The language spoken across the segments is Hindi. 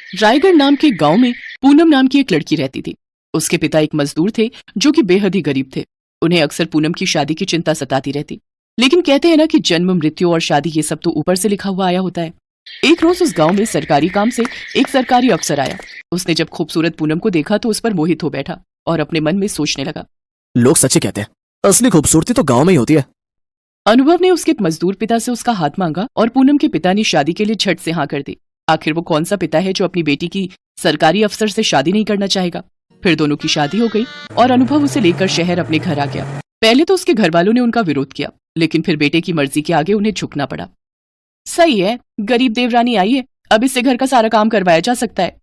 रायगढ़ नाम के गांव में पूनम नाम की एक लड़की रहती थी। उसके पिता एक मजदूर थे जो कि बेहद ही गरीब थे। उन्हें अक्सर पूनम की शादी की चिंता सताती रहती, लेकिन कहते हैं ना कि जन्म, मृत्यु और शादी ये सब तो ऊपर से लिखा हुआ आया होता है। एक रोज उस गांव में सरकारी काम से एक सरकारी अफसर आया। उसने जब खूबसूरत पूनम को देखा तो उस पर मोहित हो बैठा और अपने मन में सोचने लगा, लोग सच्ची कहते हैं, असली खूबसूरती तो गांव में ही होती है। अनुभव ने उसके मजदूर पिता से उसका हाथ मांगा और पूनम के पिता ने शादी के लिए झट से हाँ कर दी। आखिर वो कौन सा पिता है जो अपनी बेटी की सरकारी अफसर से शादी नहीं करना चाहेगा। फिर दोनों की शादी हो गई और अनुभव उसे लेकर शहर अपने घर आ गया। पहले तो उसके घर वालों ने उनका विरोध किया, लेकिन फिर बेटे की मर्जी के आगे उन्हें झुकना पड़ा। सही है, गरीब देवरानी आई है, अब इससे घर का सारा काम करवाया जा सकता है।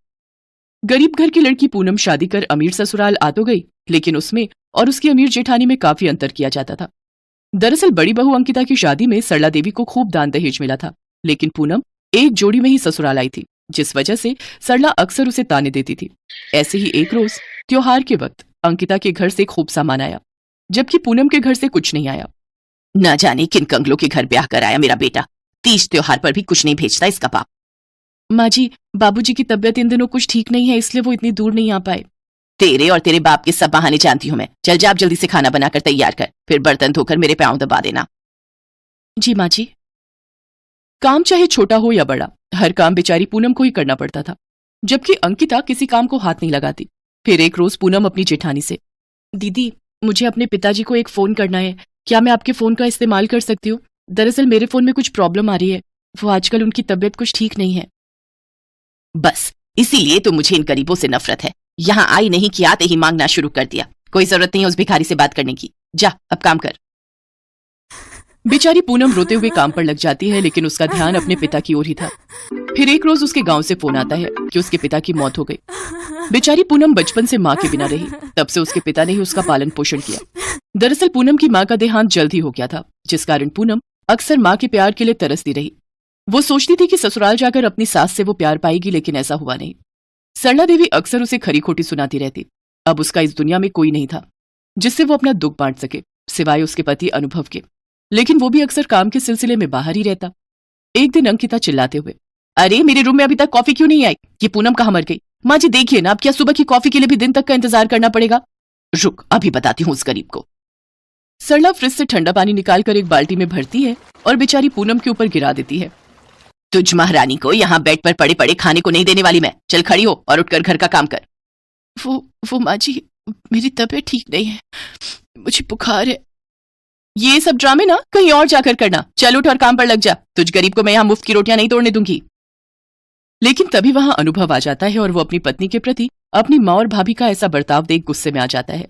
गरीब घर की लड़की पूनम शादी कर अमीर ससुराल आ तो गई, लेकिन उसमें और उसकी अमीर जेठानी में काफी अंतर किया जाता था। दरअसल बड़ी बहू अंकिता की शादी में सरला देवी को खूब दान दहेज मिला था, लेकिन पूनम एक जोड़ी में ही ससुराल आई थी, जिस वजह से सरला अक्सर उसे ताने देती थी। ऐसे ही एक रोज त्योहार के वक्त अंकिता के घर से खूब सामान आया, जबकि पूनम के घर से कुछ नहीं आया। न जाने किन कंगलों के घर ब्याह कर आया मेरा बेटा, तीज त्योहार पर भी कुछ नहीं भेजता इसका बाप। माँ जी, बाबूजी की तबीयत इन दिनों कुछ ठीक नहीं है, इसलिए वो इतनी दूर नहीं आ पाए। तेरे और तेरे बाप के सब बहाने जानती हूँ मैं। चल जा, आप जल्दी से खाना बनाकर तैयार कर, फिर बर्तन धोकर मेरे पांव दबा देना। जी माँ जी। काम चाहे छोटा हो या बड़ा, हर काम बेचारी पूनम को ही करना पड़ता था, जबकि अंकिता किसी काम को हाथ नहीं लगाती। फिर एक रोज पूनम अपनी जेठानी से, दीदी मुझे अपने पिताजी को एक फोन करना है, क्या मैं आपके फोन का इस्तेमाल कर सकती हूँ? दरअसल मेरे फोन में कुछ प्रॉब्लम आ रही है, वो आजकल उनकी तबीयत कुछ ठीक नहीं है। बस इसीलिए तो मुझे इन गरीबों से नफरत है। यहाँ आई नहीं कि आते ही मांगना शुरू कर दिया। कोई जरूरत नहीं है उस भिखारी से बात करने की, जा अब काम कर। बेचारी पूनम रोते हुए काम पर लग जाती है, लेकिन उसका ध्यान अपने पिता की ओर ही था। फिर एक रोज उसके गांव से फोन आता है कि उसके पिता की मौत हो गई। बेचारी पूनम बचपन से माँ के बिना रही, तब से उसके पिता ने ही उसका पालन पोषण किया। दरअसल पूनम की माँ का देहांत जल्द ही हो गया था, जिस कारण पूनम अक्सर माँ के प्यार के लिए तरसती रही। वो सोचती थी कि ससुराल जाकर अपनी सास से वो प्यार पाएगी, लेकिन ऐसा हुआ नहीं। सरला देवी अक्सर उसे खरी खोटी सुनाती रहती। अब उसका इस दुनिया में कोई नहीं था जिससे वो अपना दुख बांट सके, सिवाय उसके पति अनुभव के, लेकिन वो भी अक्सर काम के सिलसिले में बाहर ही रहता। एक दिन अंकिता चिल्लाते हुए, अरे मेरे रूम में अभी तक कॉफी क्यों नहीं आई? ये पूनम कहाँ मर गई? माँ जी देखिए ना, अब क्या सुबह की कॉफी के लिए भी दिन तक का इंतजार करना पड़ेगा? रुक, अभी बताती हूँ उस गरीब को। सरला फ्रिज से ठंडा पानी निकालकर एक बाल्टी में भरती है और बेचारी पूनम के ऊपर गिरा देती है। तुझ महारानी को यहाँ बेड पर पड़े पड़े खाने को नहीं देने वाली मैं। चल खड़ी हो और उठकर घर का काम कर। वो माँ जी, मेरी तबीयत ठीक नहीं है, मुझे बुखार है। ये सब ड्रामे ना कहीं और जाकर करना। चल उठ और काम पर लग जा, तुझ गरीब को मैं यहाँ मुफ्त की रोटियां नहीं तोड़ने दूंगी। लेकिन तभी वहां अनुभव आ जाता है और वो अपनी पत्नी के प्रति अपनी माँ और भाभी का ऐसा बर्ताव देख गुस्से में आ जाता है।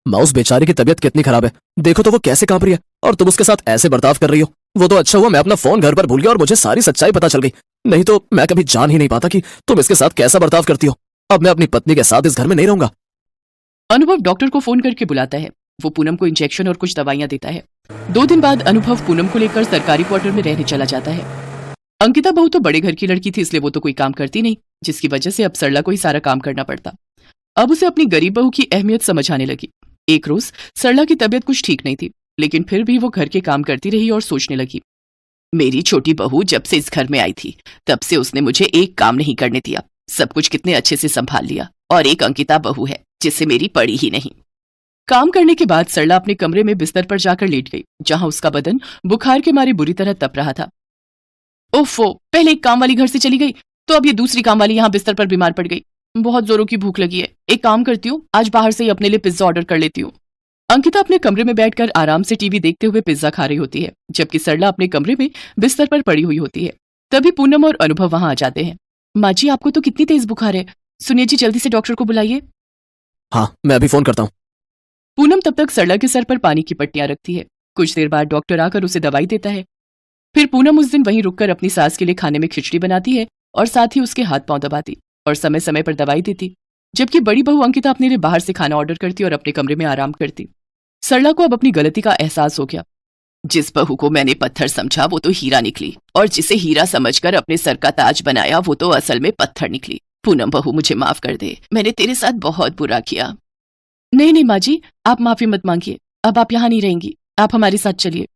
माँ, उस बेचारी की तबीयत कितनी खराब है, देखो तो वो कैसे कांप रही है, और तुम उसके साथ ऐसे बर्ताव कर रही हो। वो तो अच्छा हुआ मैं अपना फोन घर पर भूल गया और मुझे सारी सच्चाई पता चल गई, नहीं तो मैं कभी जान ही नहीं पाता कि तुम इसके साथ कैसा बर्ताव करती हो। अब मैं अपनी पत्नी के साथ इस घर में नहीं रहूंगा। अनुभव डॉक्टर को फोन करके बुलाता है। वो पूनम को इंजेक्शन और कुछ दवाइयां देता है। 2 दिन बाद अनुभव पूनम को लेकर सरकारी क्वार्टर में रहने चला जाता है। अंकिता बहू तो बड़े घर की लड़की थी, इसलिए वो तो कोई काम करती नहीं, जिसकी वजह से अब सरला को ही सारा काम करना पड़ता। अब उसे अपनी गरीब बहू की अहमियत समझ आने लगी। एक रोज सरला की तबीयत कुछ ठीक नहीं थी, लेकिन फिर भी वो घर के काम करती रही और सोचने लगी, मेरी छोटी बहू जब से इस घर में आई थी तब से उसने मुझे एक काम नहीं करने दिया, सब कुछ कितने अच्छे से संभाल लिया। और एक अंकिता बहू है जिससे मेरी पड़ी ही नहीं। काम करने के बाद सरला अपने कमरे में बिस्तर पर जाकर लेट गई, जहां उसका बदन बुखार के मारे बुरी तरह तप रहा था। ओफो, पहले एक काम वाली घर से चली गई तो अब ये दूसरी काम वाली यहाँ बिस्तर पर बीमार पड़ गई। बहुत जोरों की भूख लगी है, एक काम करती हूँ, आज बाहर से ही अपने लिए पिज्जा ऑर्डर कर लेती हूँ। अंकिता अपने कमरे में बैठकर आराम से टीवी देखते हुए पिज्जा खा रही होती है, जबकि सरला अपने कमरे में बिस्तर पर पड़ी हुई होती है। तभी पूनम और अनुभव वहां आ जाते हैं। माँ जी, आपको तो कितनी तेज बुखार है, सुनिए जी जल्दी से डॉक्टर को बुलाइए। हाँ, मैं अभी फोन करता हूँ। पूनम तब तक सरला के सर पर पानी की पट्टियां रखती है। कुछ देर बाद डॉक्टर आकर उसे दवाई देता है। फिर पूनम उस दिन वहीं रुककर अपनी सास के लिए खाने में खिचड़ी बनाती है और साथ ही उसके हाथ पांव दबाती और समय समय पर दवाई देती, जबकि बड़ी बहू अंकिता अपने लिए बाहर से खाना ऑर्डर करती और अपने कमरे में आराम करती। सरला को अब अपनी गलती का एहसास हो गया। जिस बहू को मैंने पत्थर समझा वो तो हीरा निकली, और जिसे हीरा समझकर अपने सर का ताज बनाया वो तो असल में पत्थर निकली। पूनम बहू मुझे माफ कर दे, मैंने तेरे साथ बहुत बुरा किया। नहीं माँ जी, आप माफी मत मांगिए, अब आप यहाँ नहीं रहेंगी, आप हमारे साथ चलिए।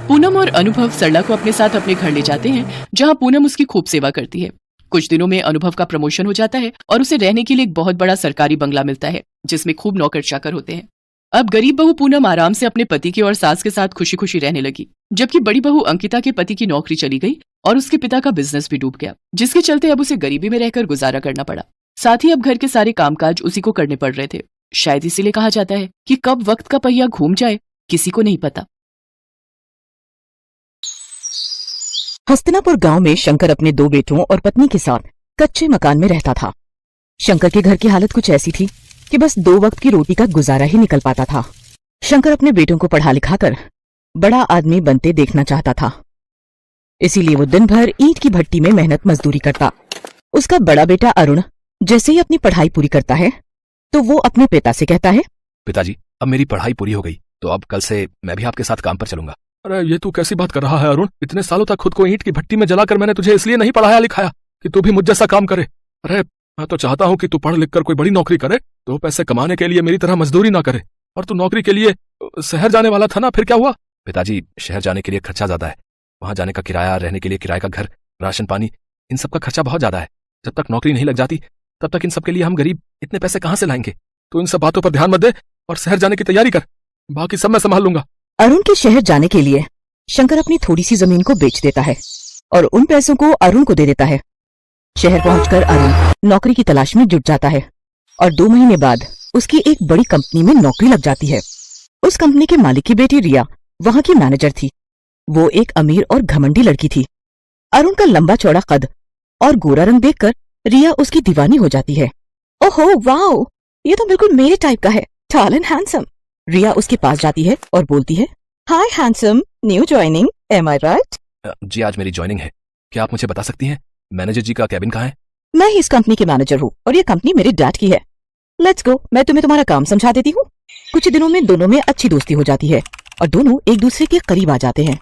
पूनम और अनुभव सरला को अपने साथ अपने घर ले जाते हैं, जहाँ पूनम उसकी खूब सेवा करती है। कुछ दिनों में अनुभव का प्रमोशन हो जाता है और उसे रहने के लिए एक बहुत बड़ा सरकारी बंगला मिलता है जिसमें खूब नौकर चाकर होते हैं। अब गरीब बहू पूनम आराम से अपने पति की और सास के साथ खुशी खुशी रहने लगी, जबकि बड़ी बहू अंकिता के पति की नौकरी चली गई और उसके पिता का बिजनेस भी डूब गया, जिसके चलते अब उसे गरीबी में रहकर गुजारा करना पड़ा। साथ ही अब घर के सारे कामकाज उसी को करने पड़ रहे थे। शायद इसीलिए कहा जाता है कि कब वक्त का पहिया घूम जाए किसी को नहीं पता। हस्तिनापुर गांव में शंकर अपने 2 बेटों और पत्नी के साथ कच्चे मकान में रहता था। शंकर के घर की हालत कुछ ऐसी थी कि बस 2 वक्त की रोटी का गुजारा ही निकल पाता था। शंकर अपने बेटों को पढ़ा लिखाकर बड़ा आदमी बनते देखना चाहता था, इसीलिए वो दिन भर ईंट की भट्टी में मेहनत मजदूरी करता। उसका बड़ा बेटा अरुण जैसे ही अपनी पढ़ाई पूरी करता है तो वो अपने पिता से कहता है, पिताजी, अब मेरी पढ़ाई पूरी हो गई तो अब कल से मैं भी आपके साथ काम पर चलूंगा। अरे ये तू कैसी बात कर रहा है अरुण? इतने सालों तक खुद को ईंट की भट्टी में जलाकर मैंने तुझे इसलिए नहीं पढ़ाया लिखाया कि तू भी मुझ जैसा काम करे। अरे मैं तो चाहता हूँ कि तू पढ़ लिख कर कोई बड़ी नौकरी करे, तो पैसे कमाने के लिए मेरी तरह मजदूरी ना करे। और तू नौकरी के लिए शहर जाने वाला था ना, फिर क्या हुआ? पिताजी, शहर जाने के लिए खर्चा ज्यादा है। वहां जाने का किराया, रहने के लिए किराए का घर, राशन पानी, इन सब का खर्चा बहुत ज्यादा है। जब तक नौकरी नहीं लग जाती तब तक इन सब के लिए हम गरीब इतने पैसे कहाँ से लाएंगे? तो इन सब बातों पर ध्यान मत दे और शहर जाने की तैयारी कर, बाकी सब मैं संभाल लूंगा। अरुण के शहर जाने के लिए शंकर अपनी थोड़ी सी जमीन को बेच देता है और उन पैसों को अरुण को दे देता है। शहर पहुंचकर अरुण नौकरी की तलाश में जुट जाता है और 2 महीने बाद उसकी एक बड़ी कंपनी में नौकरी लग जाती है। उस कंपनी के मालिक की बेटी रिया वहां की मैनेजर थी। वो एक अमीर और घमंडी लड़की थी। अरुण का लंबा चौड़ा कद और गोरा रंग देखकर रिया उसकी दीवानी हो जाती है। ओहो वाओ, ये तो बिल्कुल मेरे टाइप का है, टॉल एंड हैंडसम। रिया उसके पास जाती है और बोलती है, हाय हैंडसम, न्यू ज्वाइनिंग, एम आई राइट? जी, आज मेरी ज्वाइनिंग है। क्या आप मुझे बता सकती हैं मैनेजर जी का कैबिन कहाँ है? मैं ही इस कंपनी के मैनेजर हूँ और ये कंपनी मेरे डैड की है। लेट्स गो, मैं तुम्हें तुम्हारा काम समझा देती हूँ। कुछ दिनों में दोनों में अच्छी दोस्ती हो जाती है और दोनों एक दूसरे के करीब आ जाते हैं।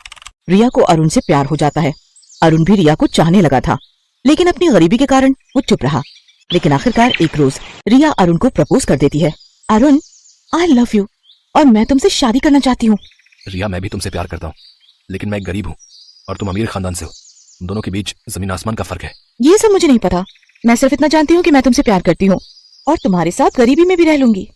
रिया को अरुण से प्यार हो जाता है। अरुण भी रिया को चाहने लगा था, लेकिन अपनी गरीबी के कारण वो चुप रहा। लेकिन आखिरकार एक रोज रिया अरुण को प्रपोज कर देती है। अरुण, आई लव यू और मैं तुमसे शादी करना चाहती हूँ। रिया, मैं भी तुमसे प्यार करता हूँ, लेकिन मैं एक गरीब हूँ और तुम अमीर खानदान से हो। तुम दोनों के बीच जमीन आसमान का फर्क है। ये सब मुझे नहीं पता, मैं सिर्फ इतना जानती हूँ कि मैं तुमसे प्यार करती हूँ और तुम्हारे साथ गरीबी में भी रह लूंगी।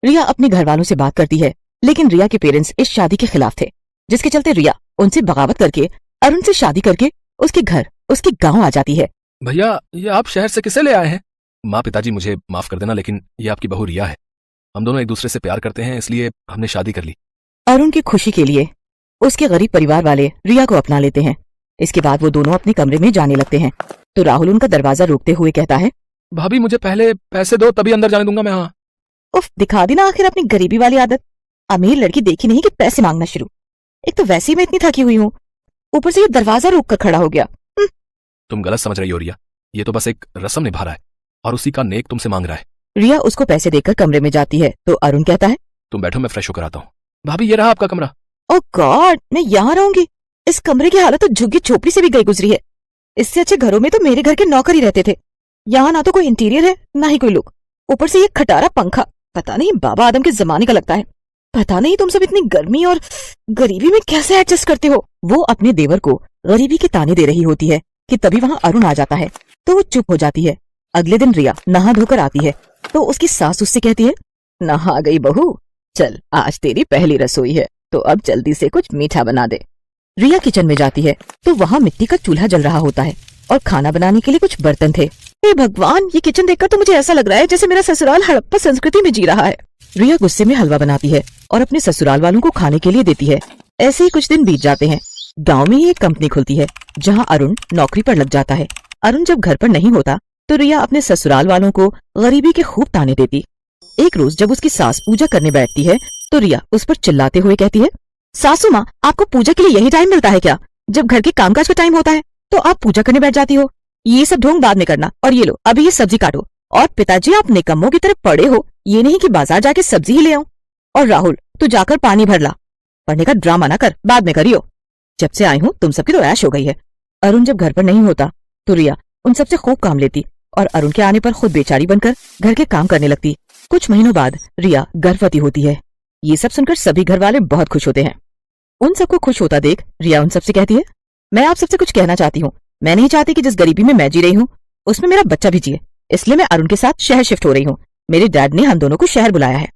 रिया अपने घर वालों से बात करती है, लेकिन रिया के पेरेंट्स इस शादी के खिलाफ थे, जिसके चलते रिया उनसे बगावत करके अरुण से शादी करके उसके घर, उसके गाँव आ जाती है। भैया, ये आप शहर से किसे ले आए हैं? माँ, पिताजी, मुझे माफ कर देना, लेकिन ये आपकी बहू रिया है। हम दोनों एक दूसरे से प्यार करते हैं, इसलिए हमने शादी कर ली। अरुण की खुशी के लिए उसके गरीब परिवार वाले रिया को अपना लेते हैं। इसके बाद वो दोनों अपने कमरे में जाने लगते हैं तो राहुल उनका दरवाजा रोकते हुए कहता है, भाभी, मुझे पहले पैसे दो, तभी अंदर जाने दूंगा मैं। हाँ, उफ, दिखा दी ना आखिर अपनी गरीबी वाली आदत। अमीर लड़की देखी नहीं कि पैसे मांगना शुरू। एक तो वैसे ही मैं इतनी थकी हुई हूँ, ऊपर से ये दरवाजा रोक कर खड़ा हो गया। तुम गलत समझ रही हो रिया, ये तो बस एक रस्म निभा रहा है और उसी का नेक तुमसे मांग रहा है। रिया उसको पैसे देकर कमरे में जाती है तो अरुण कहता है, तुम बैठो, मैं फ्रेश होकर आता हूँ। भाभी, ये रहा आपका कमरा। ओह गॉड, मैं यहाँ रहूंगी? इस कमरे की हालत तो झुग्गी झोपड़ी से भी गई गुजरी है। इससे अच्छे घरों में तो मेरे घर के नौकर ही रहते थे। यहाँ ना तो कोई इंटीरियर है, ना ही कोई लुक, ऊपर से ये खटारा पंखा पता नहीं बाबा आदम के जमाने का लगता है। पता नहीं तुम सब इतनी गर्मी और गरीबी में कैसे एडजस्ट करते हो। वो अपने देवर को गरीबी के ताने दे रही होती है कि तभी वहाँ अरुण आ जाता है तो वो चुप हो जाती है। अगले दिन रिया नहा धोकर आती है तो उसकी सास उससे कहती है, नहा गई बहू, चल आज तेरी पहली रसोई है तो अब जल्दी से कुछ मीठा बना दे। रिया किचन में जाती है तो वहाँ मिट्टी का चूल्हा जल रहा होता है और खाना बनाने के लिए कुछ बर्तन थे। हे भगवान, ये किचन देखकर तो मुझे ऐसा लग रहा है जैसे मेरा ससुराल हड़प्पा संस्कृति में जी रहा है। रिया गुस्से में हलवा बनाती है और अपने ससुराल वालों को खाने के लिए देती है। ऐसे ही कुछ दिन बीत जाते हैं। गांव में ही एक कंपनी खुलती है जहां अरुण नौकरी पर लग जाता है। अरुण जब घर पर नहीं होता तो रिया अपने ससुराल वालों को गरीबी के खूब ताने देती। एक रोज जब उसकी सास पूजा करने बैठती है तो रिया उस पर चिल्लाते हुए कहती है, सासू माँ, आपको पूजा के लिए यही टाइम मिलता है क्या? जब घर के कामकाज का टाइम होता है तो आप पूजा करने बैठ जाती हो। ये सब ढोंग बाद में करना, और ये लो अभी ये सब्जी काटो। और पिताजी, आप निकम्मों की तरफ पड़े हो, ये नहीं कि बाजार जाके सब्जी ही ले आऊं। और राहुल, तू जाकर पानी भर ला। पढ़ने का ड्रामा ना कर, बाद में करियो। जब से आई हूँ तुम सबकी तो ऐश हो गई है। अरुण जब घर पर नहीं होता तो रिया उन सबसे खूब काम लेती और अरुण के आने पर खुद बेचारी बनकर घर के काम करने लगती। कुछ महीनों बाद रिया गर्भवती होती है। ये सब सुनकर सभी घर वाले बहुत खुश होते हैं। उन सबको खुश होता देख रिया उन सबसे कहती है, मैं आप सबसे कुछ कहना चाहती हूँ। मैं नहीं चाहती कि जिस गरीबी में मैं जी रही हूँ उसमें मेरा बच्चा भी जिए, इसलिए मैं अरुण के साथ शहर शिफ्ट हो रही हूँ। मेरे डैड ने हम दोनों को शहर बुलाया है।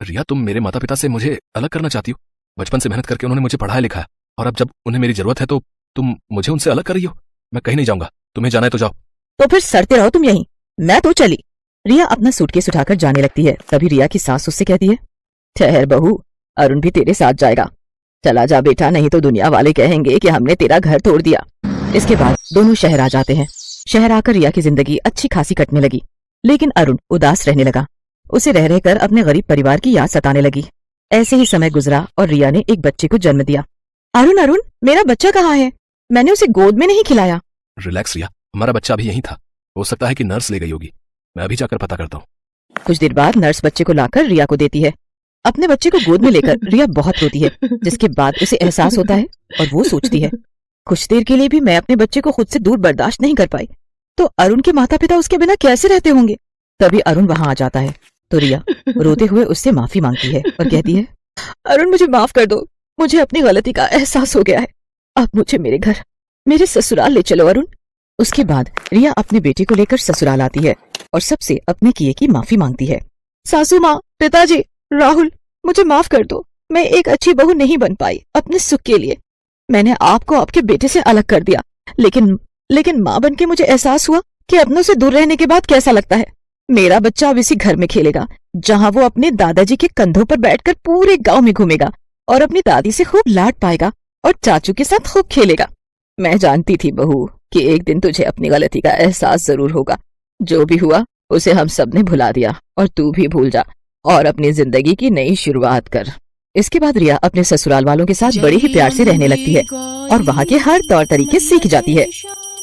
रिया, तुम मेरे माता पिता से मुझे अलग करना चाहती हो? बचपन से मेहनत करके उन्होंने मुझे पढ़ाया लिखाया, और अब जब उन्हें मेरी जरूरत है तो तुम मुझे उनसे अलग कर रही हो। मैं कहीं नहीं जाऊंगा, तुम्हें जाना है तो जाओ। तो फिर सड़ते रहो तुम यहीं, मैं तो चली। रिया अपना सूटकेस उठाकर जाने लगती है। तभी रिया की सास उससे कहती है, ठहर बहू, अरुण भी तेरे साथ जाएगा। चला जा बेटा, नहीं तो दुनिया वाले कहेंगे कि हमने तेरा घर तोड़ दिया। इसके बाद दोनों शहर आ जाते हैं। शहर आकर रिया की जिंदगी अच्छी खासी कटने लगी, लेकिन अरुण उदास रहने लगा। उसे रह रहकर अपने गरीब परिवार की याद सताने लगी। ऐसे ही समय गुजरा और रिया ने एक बच्चे को जन्म दिया। अरुण, अरुण, मेरा बच्चा कहाँ है? मैंने उसे गोद में नहीं खिलाया। रिलैक्स रिया, हमारा बच्चा अभी यहीं था। हो सकता है कि नर्स ले गई होगी, मैं अभी जाकर पता करता हूँ। कुछ देर बाद नर्स बच्चे को लाकर रिया को देती है। अपने बच्चे को गोद में लेकर रिया बहुत रोती है, जिसके बाद उसे एहसास होता है और वो सोचती है, कुछ देर के लिए भी मैं अपने बच्चे को खुद से दूर बर्दाश्त नहीं कर पाई, तो अरुण के माता पिता उसके बिना कैसे रहते होंगे। तभी अरुण वहां आ जाता है, तो रिया रोते हुए उससे माफी मांगती है और कहती है, अरुण, मुझे माफ कर दो, मुझे अपनी गलती का एहसास हो गया है। अब मुझे मेरे घर, मेरे ससुराल ले चलो अरुण। उसके बाद रिया अपनी बेटी को लेकर ससुराल आती है और सबसे अपने किए की माफी मांगती है। सासू माँ, पिताजी, राहुल, मुझे माफ कर दो, मैं एक अच्छी बहू नहीं बन पाई अपने सुख के लिए। मैंने आपको आपके बेटे से अलग कर दिया, लेकिन माँ बन के मुझे एहसास हुआ कि अपनों से दूर रहने के बाद कैसा लगता है। मेरा बच्चा अब इसी घर में खेलेगा, जहाँ वो अपने दादाजी के कंधों पर बैठकर पूरे गांव में घूमेगा और अपनी दादी से खूब लाड पाएगा और चाचू के साथ खूब खेलेगा। मैं जानती थी बहू कि एक दिन तुझे अपनी गलती का एहसास जरूर होगा। जो भी हुआ उसे हम सब ने भुला दिया और तू भी भूल जा और अपनी जिंदगी की नई शुरुआत कर। इसके बाद रिया अपने ससुराल वालों के साथ बड़े ही प्यार से रहने लगती है और वहाँ के हर तौर तरीके सीख जाती है।